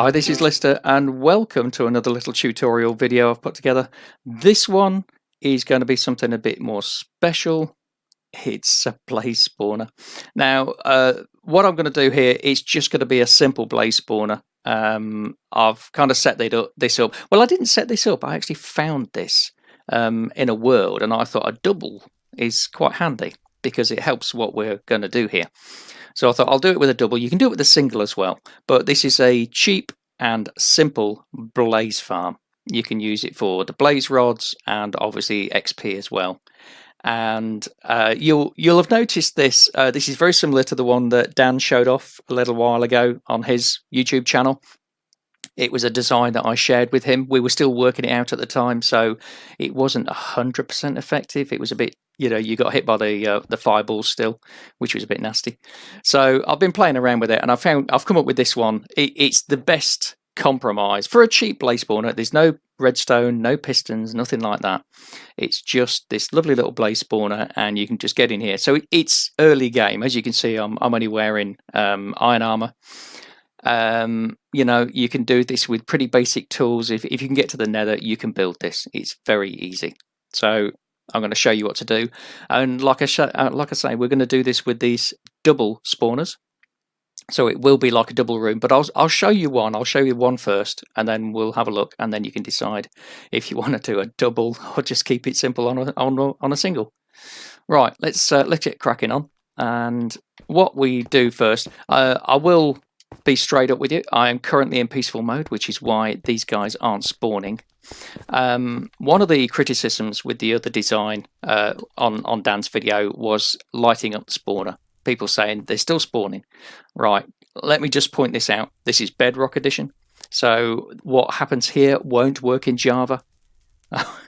Hi, this is Lister and welcome to another little tutorial video I've put together. This one is going to be something a bit more special. It's a blaze spawner. Now, what I'm going to do here is just going to be a simple blaze spawner. I've kind of set this up. Well, I didn't set this up. I actually found this in a world, and I thought a double is quite handy because it helps what we're going to do here. So I thought I'll do it with a double. You can do it with a single as well, but this is a cheap and simple blaze farm. You can use it for the blaze rods and obviously XP as well. And you'll have noticed this. This is very similar to the one that Dan showed off a little while ago on his YouTube channel. It was a design that I shared with him. We were still working it out at the time, so it wasn't 100% effective. It was a bit, you got hit by the fireballs still, which was a bit nasty. So I've been playing around with it, and I've come up with this one. It's the best compromise for a cheap blaze spawner. There's no redstone, no pistons, nothing like that. It's just this lovely little blaze spawner, and you can just get in here. So it's early game, as you can see. I'm only wearing iron armor. You can do this with pretty basic tools. If you can get to the nether, you can build this. It's very easy. So I'm going to show you what to do. And like I say, we're going to do this with these double spawners. So it will be like a double room, but I'll show you one. I'll show you one first, and then we'll have a look, and then you can decide if you want to do a double or just keep it simple on a single. Right, let's get cracking on. And what we do first, I will be straight up with you. I am currently in peaceful mode, which is why these guys aren't spawning. One of the criticisms with the other design on Dan's video was lighting up the spawner. People saying they're still spawning. Right, let me just point this out. This is Bedrock edition. So what happens here won't work in Java.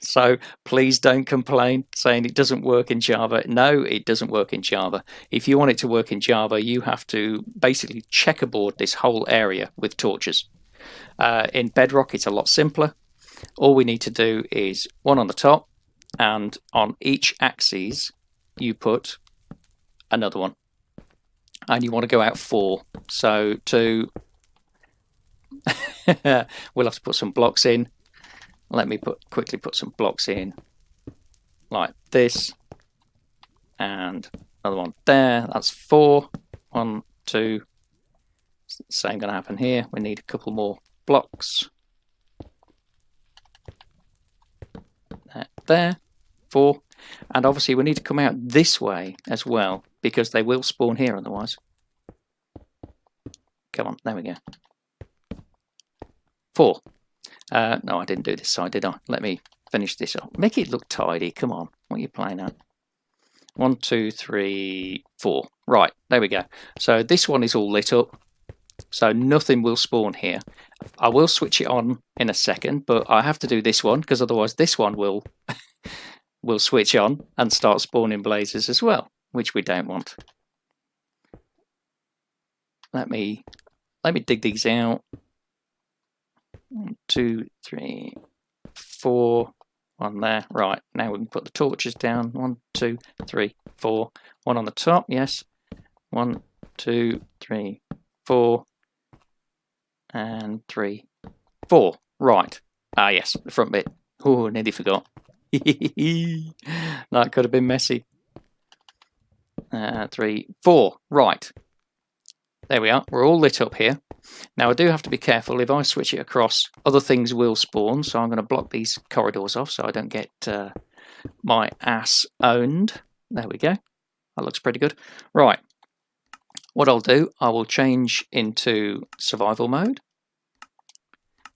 So please don't complain saying it doesn't work in Java. No, it doesn't work in Java. If you want it to work in Java, you have to basically checkerboard this whole area with torches. In Bedrock, it's a lot simpler. All we need to do is one on the top, and on each axis, you put another one. And you want to go out 4. So we'll have to put some blocks in. Let me quickly put some blocks in like this, and another one there. That's 4. 1, 2. Same going to happen here. We need a couple more blocks. There, 4. And obviously we need to come out this way as well, because they will spawn here otherwise. Come on, there we go. 4. No, I didn't do this side, did I? Let me finish this up. Make it look tidy. Come on, what are you playing at? 1, 2, 3, 4. Right, there we go. So this one is all lit up, so nothing will spawn here. I will switch it on in a second, but I have to do this one because otherwise this one will will switch on and start spawning blazes as well, which we don't want. Let me dig these out. 1, 2, 3, 4. One there. Right, now we can put the torches down. 1, 2, 3, 4. One on the top, yes. 1, 2, 3, 4. And 3, 4. Right. Ah, yes, the front bit. Oh, nearly forgot. That could have been messy. 3, 4. Right. There we are. We're all lit up here. Now I do have to be careful. If I switch it across, other things will spawn. So I'm going to block these corridors off so I don't get my ass owned. There we go. That looks pretty good. Right. What I'll do, I will change into survival mode.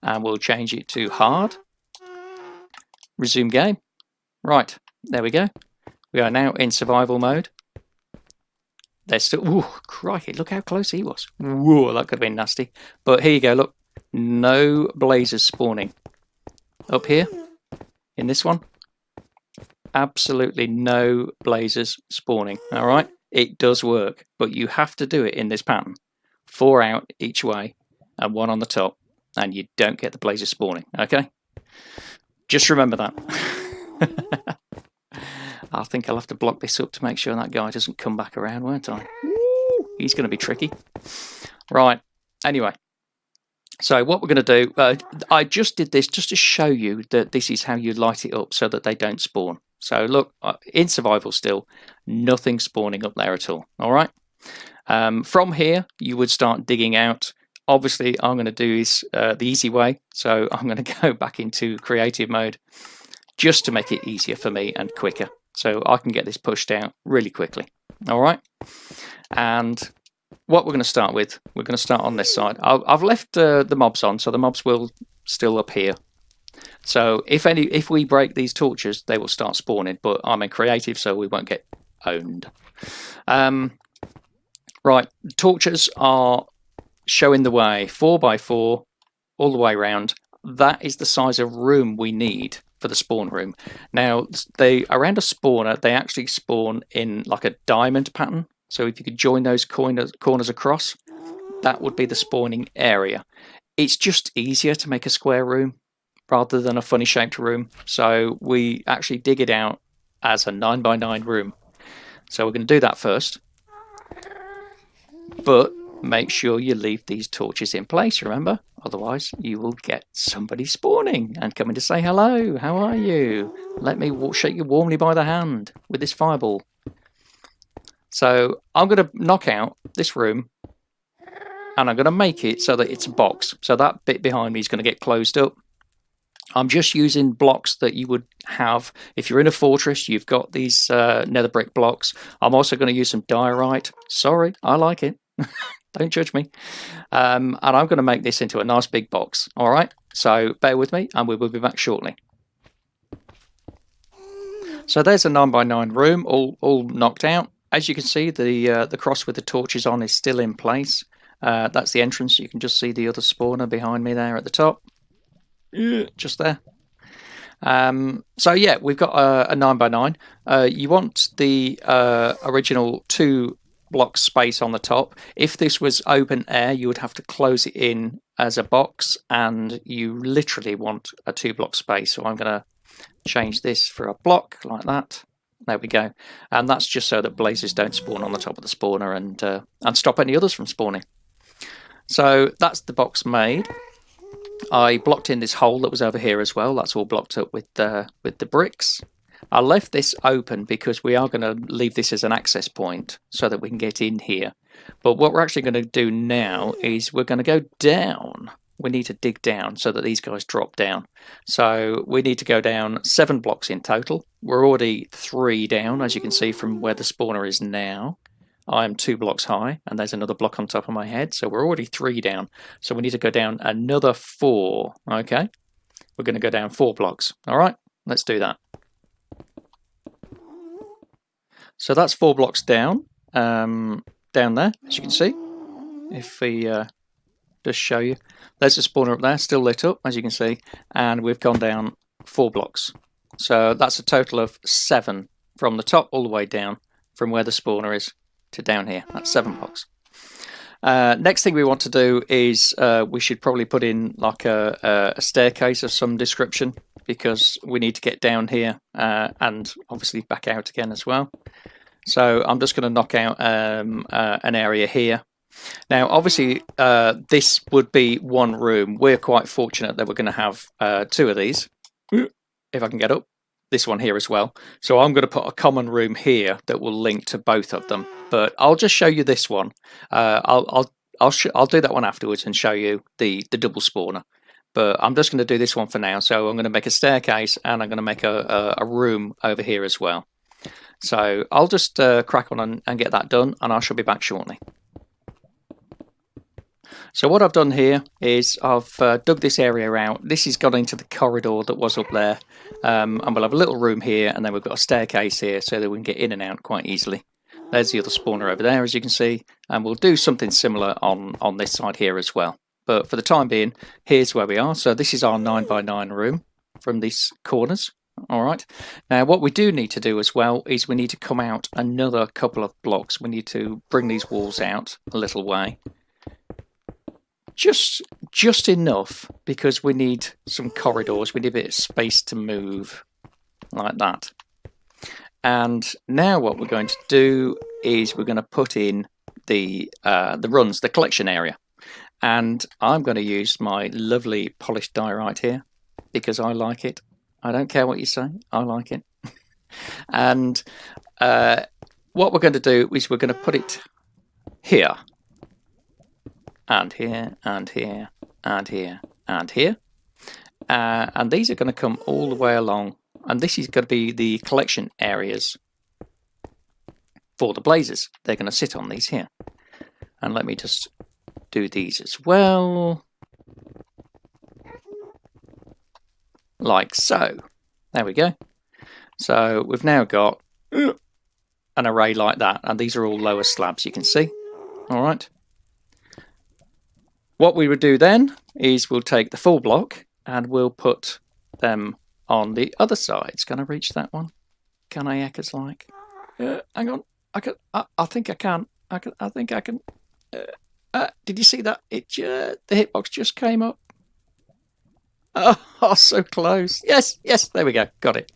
And we'll change it to hard. Resume game. Right. There we go. We are now in survival mode. They're still... Ooh, crikey, look how close he was. Whoa, that could have been nasty. But here you go, look. No blazes spawning. Up here, in this one, absolutely no blazes spawning. All right? It does work, but you have to do it in this pattern. 4 out each way and 1 on the top, and you don't get the blazes spawning, okay? Just remember that. I think I'll have to block this up to make sure that guy doesn't come back around, won't I? He's going to be tricky. Right. Anyway, So what we're going to do, I just did this just to show you that this is how you light it up so that they don't spawn. So look, in survival still, nothing spawning up there at all. All right. From here, you would start digging out. Obviously, I'm going to do this the easy way. So I'm going to go back into creative mode just to make it easier for me and quicker. So I can get this pushed out really quickly. All right. And what we're going to start with, we're going to start on this side. I've left the mobs on, so the mobs will still appear. So if we break these torches, they will start spawning, but I'm in creative, so we won't get owned. Right, torches are showing the way, 4x4, all the way around. That is the size of room we need for the spawn room. Now, around a spawner, they actually spawn in like a diamond pattern. So if you could join those corners across, that would be the spawning area. It's just easier to make a square room rather than a funny shaped room. So we actually dig it out as a 9x9 room. So we're going to do that first. But make sure you leave these torches in place, remember? Otherwise, you will get somebody spawning and coming to say hello. How are you? Let me shake you warmly by the hand with this fireball. So I'm going to knock out this room and I'm going to make it so that it's a box. So that bit behind me is going to get closed up. I'm just using blocks that you would have if you're in a fortress. You've got these nether brick blocks. I'm also going to use some diorite. Sorry, I like it. Don't judge me. And I'm going to make this into a nice big box. All right, so bear with me and we will be back shortly. So there's a 9x9 room all knocked out. As you can see, the cross with the torches on is still in place. That's the entrance. You can just see the other spawner behind me there at the top. Just there. So yeah, we've got a 9x9. You want the original 2 block space on the top. If this was open air, you would have to close it in as a box, and you literally want a 2 block space. So I'm going to change this for a block like that. There we go. And that's just so that blazes don't spawn on the top of the spawner and stop any others from spawning. So that's the box made. I blocked in this hole that was over here as well. That's all blocked up with the bricks. I left this open because we are going to leave this as an access point so that we can get in here. But what we're actually going to do now is we're going to go down. We need to dig down so that these guys drop down. So we need to go down 7 blocks in total. We're already 3 down, as you can see from where the spawner is now. I'm 2 blocks high, and there's another block on top of my head. So we're already 3 down. So we need to go down another 4. Okay, we're going to go down 4 blocks. All right, let's do that. So that's 4 blocks down, down there, as you can see. If we just show you, there's a spawner up there, still lit up, as you can see, and we've gone down 4 blocks. So that's a total of 7 from the top all the way down, from where the spawner is to down here. That's 7 blocks. Next thing we want to do is we should probably put in like a staircase of some description, because we need to get down here and obviously back out again as well. So I'm just going to knock out an area here. Now, obviously, this would be 1 room. We're quite fortunate that we're going to have 2 of these, if I can get up. This one here as well. So I'm going to put a common room here that will link to both of them. But I'll just show you this one. I'll do that one afterwards and show you the double spawner. But I'm just going to do this one for now. So I'm going to make a staircase and I'm going to make a room over here as well. So I'll just crack on and get that done, and I shall be back shortly. So what I've done here is I've dug this area out. This has gone into the corridor that was up there. And we'll have a little room here, and then we've got a staircase here so that we can get in and out quite easily. There's the other spawner over there, as you can see. And we'll do something similar on this side here as well. But for the time being, here's where we are. So this is our 9x9 room from these corners. All right. Now, what we do need to do as well is we need to come out another couple of blocks. We need to bring these walls out a little way. Just enough, because we need some corridors. We need a bit of space to move like that. And now what we're going to do is we're going to put in the runs, the collection area. And I'm going to use my lovely polished diorite here because I like it. I don't care what you say, I like it. And what we're going to do is we're going to put it here, and here, and here, and here, and here. And these are going to come all the way along. And this is going to be the collection areas for the blazes. They're going to sit on these here. And let me just do these as well. Like so. There we go. So we've now got an array like that. And these are all lower slabs, you can see. All right. What we would do then is we'll take the full block and we'll put them on the other sides. Can I reach that one? Can I echoes like? Hang on. I think I can. I think I can. Did you see that? The hitbox just came up. Oh, so close. Yes, there we go. Got it.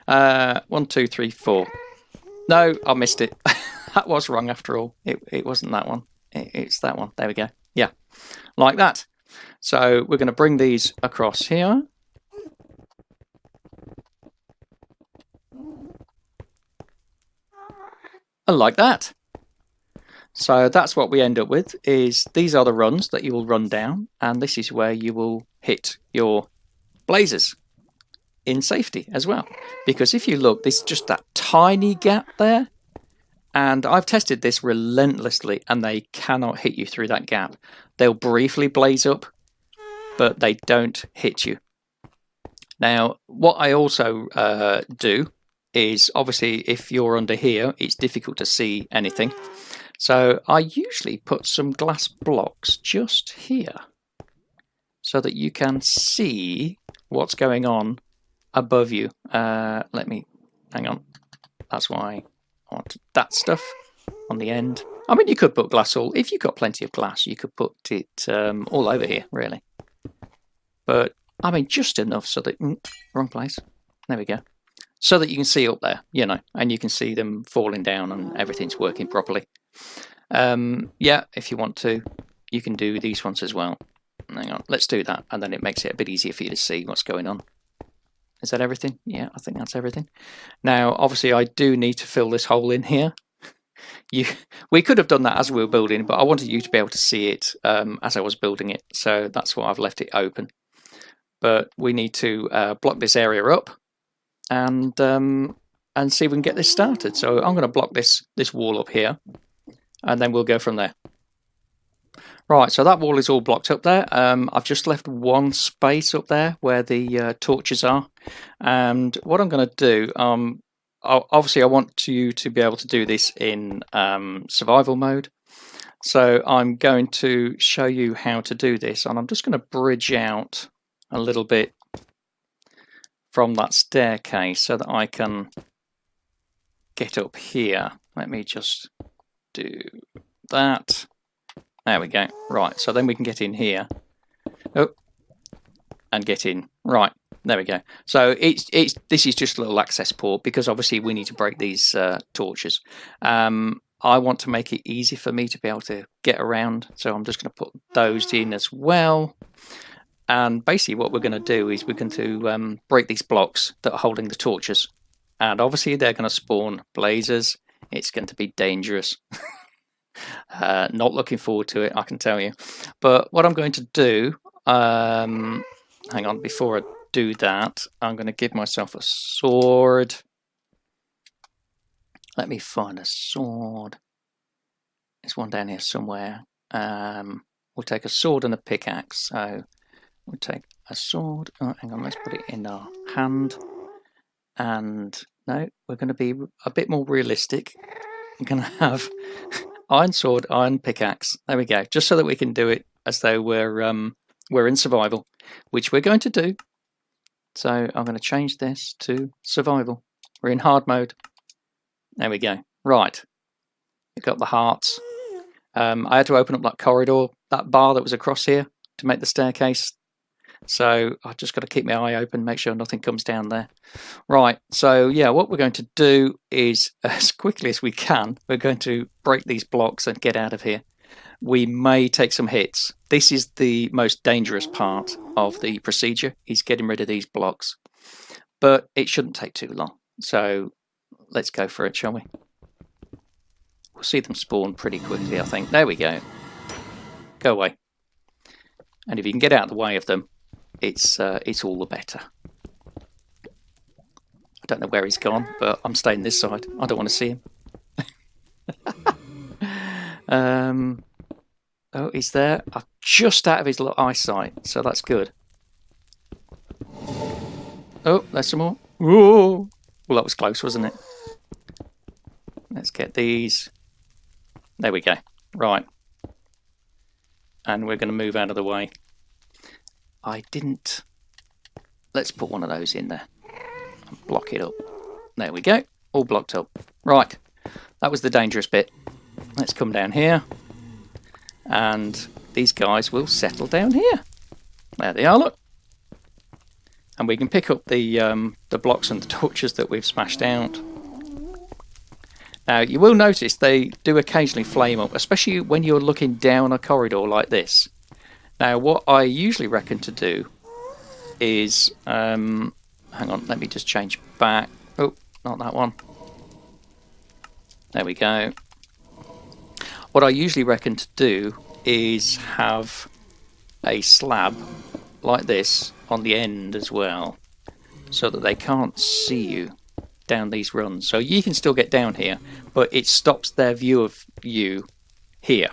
1, 2, 3, 4. No, I missed it. That was wrong after all. It wasn't that one. It's that one. There we go. Yeah, like that. So we're going to bring these across here. And like that. So that's what we end up with, is these are the runs that you will run down, and this is where you will hit your blazes in safety as well. Because if you look, there's just that tiny gap there, and I've tested this relentlessly, and they cannot hit you through that gap. They'll briefly blaze up, but they don't hit you. Now, what I also do is, obviously, if you're under here, it's difficult to see anything. So I usually put some glass blocks just here so that you can see what's going on above you. Let me, hang on. That's why I want that stuff on the end. I mean, you could put glass all, if you've got plenty of glass, you could put it all over here, really. But, I mean, just enough so that, wrong place. There we go. So that you can see up there, you know, and you can see them falling down and everything's working properly. Yeah, if you want to, you can do these ones as well. Hang on, let's do that, and then it makes it a bit easier for you to see what's going on. Is that everything? Yeah, I think that's everything. Now, obviously, I do need to fill this hole in here. We could have done that as we were building, but I wanted you to be able to see it as I was building it, so that's why I've left it open. But we need to block this area up and see if we can get this started. So I'm going to block this wall up here, and then we'll go from there. Right, so that wall is all blocked up there. I've just left one space up there where the torches are. And what I'm going to do, obviously I want you to be able to do this in survival mode. So I'm going to show you how to do this. And I'm just going to bridge out a little bit from that staircase so that I can get up here. Let me just do that. There we go. Right, so then we can get in here. Oh, and get in. Right, there we go. So this is just a little access port because obviously we need to break these torches. I want to make it easy for me to be able to get around, so I'm just going to put those in as well. And basically what we're going to do is we're going to break these blocks that are holding the torches. And obviously they're going to spawn blazers. It's going to be dangerous. Not looking forward to it, I can tell you. But what I'm going to do, hang on, before I do that, I'm going to give myself a sword. Let me find a sword. There's one down here somewhere. We'll take a sword and a pickaxe. So we'll take a sword. Oh, hang on, let's put it in our hand. And no, we're going to be a bit more realistic. We're going to have iron sword, iron pickaxe. There we go. Just so that we can do it as though we're in survival, which we're going to do. So I'm going to change this to survival. We're in hard mode. There we go. Right. We've got the hearts. I had to open up that corridor, that bar that was across here to make the staircase. So I've just got to keep my eye open, make sure nothing comes down there. Right, so yeah, what we're going to do is, as quickly as we can, we're going to break these blocks and get out of here. we may take some hits. This is the most dangerous part of the procedure, is getting rid of these blocks. But it shouldn't take too long. So let's go for it, shall we? We'll see them spawn pretty quickly, I think. There we go. Go away. And if you can get out of the way of them, it's all the better. I don't know where he's gone, but I'm staying this side. I don't want to see him. Oh, he's there. I'm just out of his little eyesight, so that's good. Oh, there's some more. Whoa! Well, that was close, wasn't it? Let's get these. There we go. Right. And we're going to move out of the way. I didn't... Let's put one of those in there. And block it up. There we go. All blocked up. Right. That was the dangerous bit. Let's come down here. And these guys will settle down here. There they are, look. And we can pick up the blocks and the torches that we've smashed out. Now, you will notice they do occasionally flame up, especially when you're looking down a corridor like this. Now, what I usually reckon to do is... hang on, let me just change back. Oh, not that one. There we go. What I usually reckon to do is have a slab like this on the end as well, so that they can't see you down these runs. So you can still get down here, but it stops their view of you here.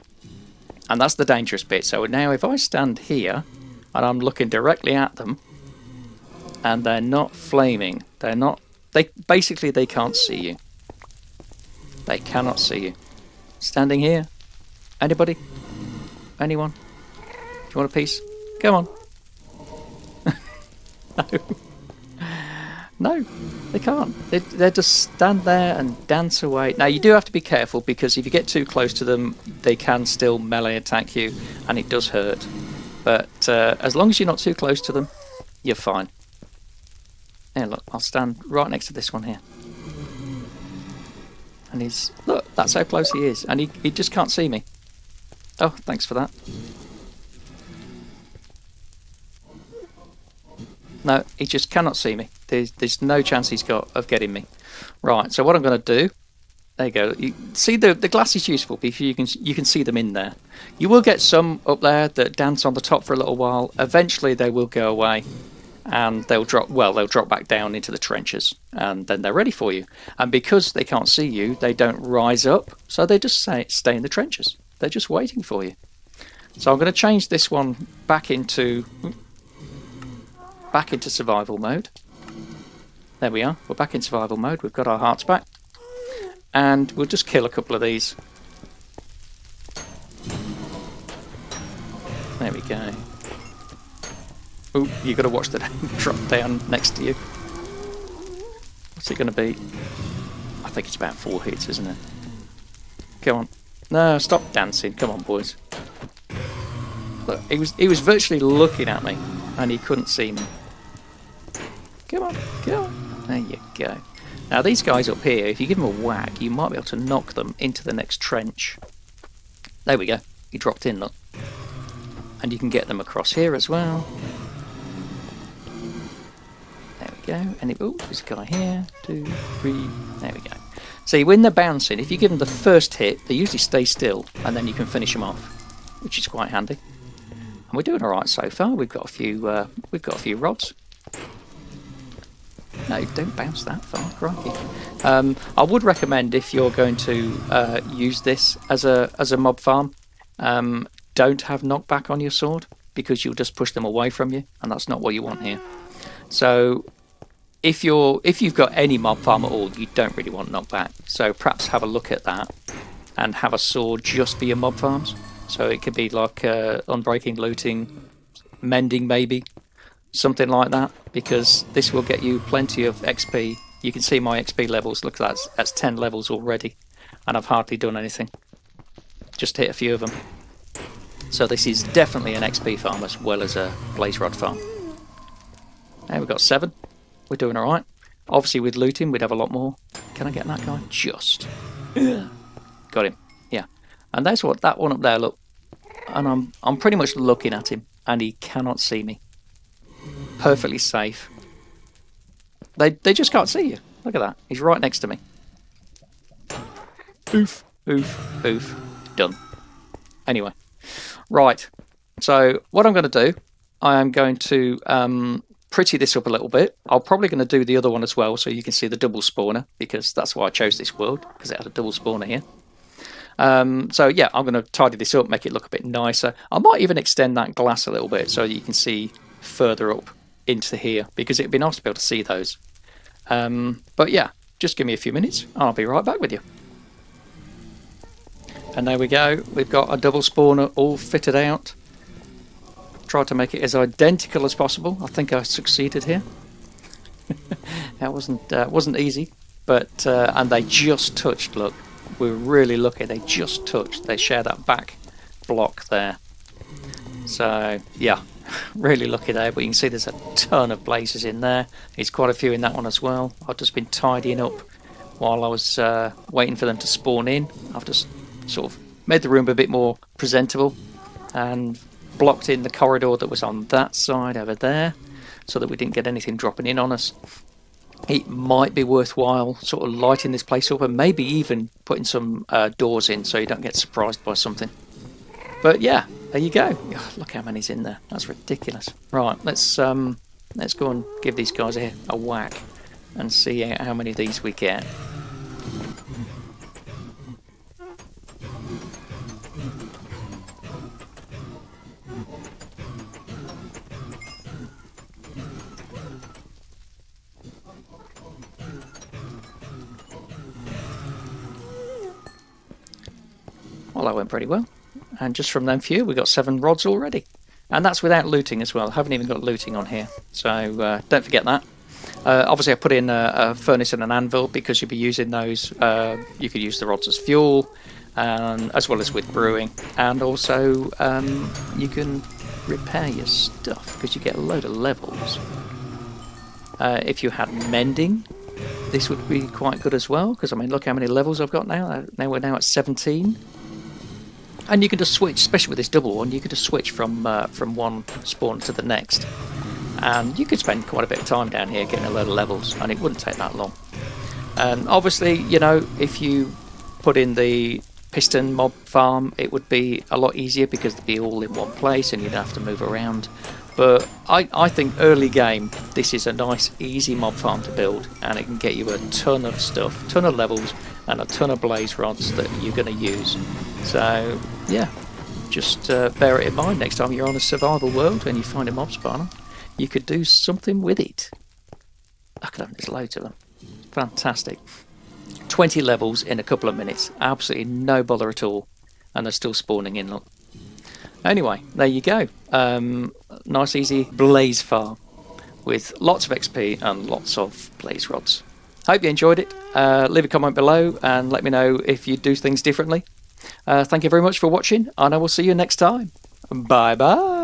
And that's the dangerous bit. So now if I stand here and I'm looking directly at them and they're not flaming, they basically they can't see you. They cannot see you. Standing here. Anybody? Anyone? Do you want a piece? Come on. No. No, they can't. They just stand there and dance away. Now, you do have to be careful, because if you get too close to them, they can still melee attack you, and it does hurt. But as long as you're not too close to them, you're fine. Here, look, I'll stand right next to this one here. And he's... Look, that's how close he is. And he just can't see me. Oh, thanks for that. No, he just cannot see me. There's no chance he's got of getting me. Right, so what I'm going to do... There you go. You see, the glass is useful because you can see them in there. You will get some up there that dance on the top for a little while. Eventually they will go away. And they'll drop back down into the trenches. And then they're ready for you. And because they can't see you, they don't rise up. So they just stay in the trenches. They're just waiting for you. So I'm going to change this one back into survival mode. There we are. We're back in survival mode. We've got our hearts back. And we'll just kill a couple of these. There we go. Oh, you've got to watch the drop down next to you. What's it going to be? I think it's about 4 hits, isn't it? Come on. No, stop dancing. Come on, boys. Look, he was virtually looking at me, and he couldn't see me. Come on, come on. There you go. Now, these guys up here, if you give them a whack, you might be able to knock them into the next trench. There we go. He dropped in, look. And you can get them across here as well. There we go. And there's a guy here. 2, 3. There we go. See, when they're bouncing, if you give them the first hit, they usually stay still, and then you can finish them off, which is quite handy. And we're doing all right so far. We've got a few rods. No, don't bounce that far, crikey. I would recommend, if you're going to use this as a mob farm, don't have knockback on your sword, because you'll just push them away from you, and that's not what you want here. So if you've got any mob farm at all, you don't really want knockback. So perhaps have a look at that and have a sword just for your mob farms. So it could be like unbreaking, looting, mending maybe, something like that, because this will get you plenty of XP. You can see my XP levels. Look, that's 10 levels already, and I've hardly done anything. Just hit a few of them. So this is definitely an XP farm as well as a blaze rod farm. There we've got 7. We're doing alright. Obviously with looting we'd have a lot more. Can I get that guy? Just. Got him. Yeah. And that's what that one up there, look. and I'm pretty much looking at him, and he cannot see me. Perfectly safe. They just can't see you. Look at that. He's right next to me. Oof, oof, oof. Done. Anyway, right. So what I'm going to do, I am going to pretty this up a little bit. I'm probably going to do the other one as well, so you can see the double spawner, because that's why I chose this world, because it had a double spawner here. So yeah, I'm going to tidy this up, make it look a bit nicer. I might even extend that glass a little bit so you can see further up into here, because it'd be nice to be able to see those. But yeah, just give me a few minutes, I'll be right back with you. And there we go, we've got a double spawner all fitted out. Tried to make it as identical as possible. I think I succeeded here. That wasn't easy, but and they just touched. Look, we're really lucky. They just touched. They share that back block there. So yeah, really lucky there. But you can see there's a ton of blazes in there. There's quite a few in that one as well. I've just been tidying up while I was waiting for them to spawn in. I've just sort of made the room a bit more presentable and blocked in the corridor that was on that side over there, so that we didn't get anything dropping in on us. It might be worthwhile sort of lighting this place up, and maybe even putting some doors in so you don't get surprised by something. But yeah, there you go. Oh, look how many's in there. That's ridiculous. Right, let's go and give these guys a whack and see how many of these we get. Well, that went pretty well. And just from them few, we got 7 rods already. And that's without looting as well. Haven't even got looting on here. So don't forget that. Obviously I put in a furnace and an anvil because you'll be using those. You could use the rods as fuel, as well as with brewing. And also you can repair your stuff because you get a load of levels. If you had mending, this would be quite good as well, because I mean, look how many levels I've got now. Now we're at 17. And you can just switch, especially with this double one, you could just switch from one spawn to the next. And you could spend quite a bit of time down here getting a load of levels, and it wouldn't take that long. And obviously, you know, if you put in the piston mob farm, it would be a lot easier because they'd be all in one place and you'd have to move around. But I think early game, this is a nice, easy mob farm to build, and it can get you a ton of stuff, ton of levels, and a ton of blaze rods that you're going to use. So yeah, just bear it in mind next time you're on a survival world and you find a mob spawner. You could do something with it. Look at them, there's loads of them. Fantastic. 20 levels in a couple of minutes. Absolutely no bother at all. And they're still spawning in, look. Anyway, there you go. Nice easy blaze farm with lots of XP and lots of blaze rods. Hope you enjoyed it. Leave a comment below and let me know if you do things differently. Thank you very much for watching, and I will see you next time. Bye bye.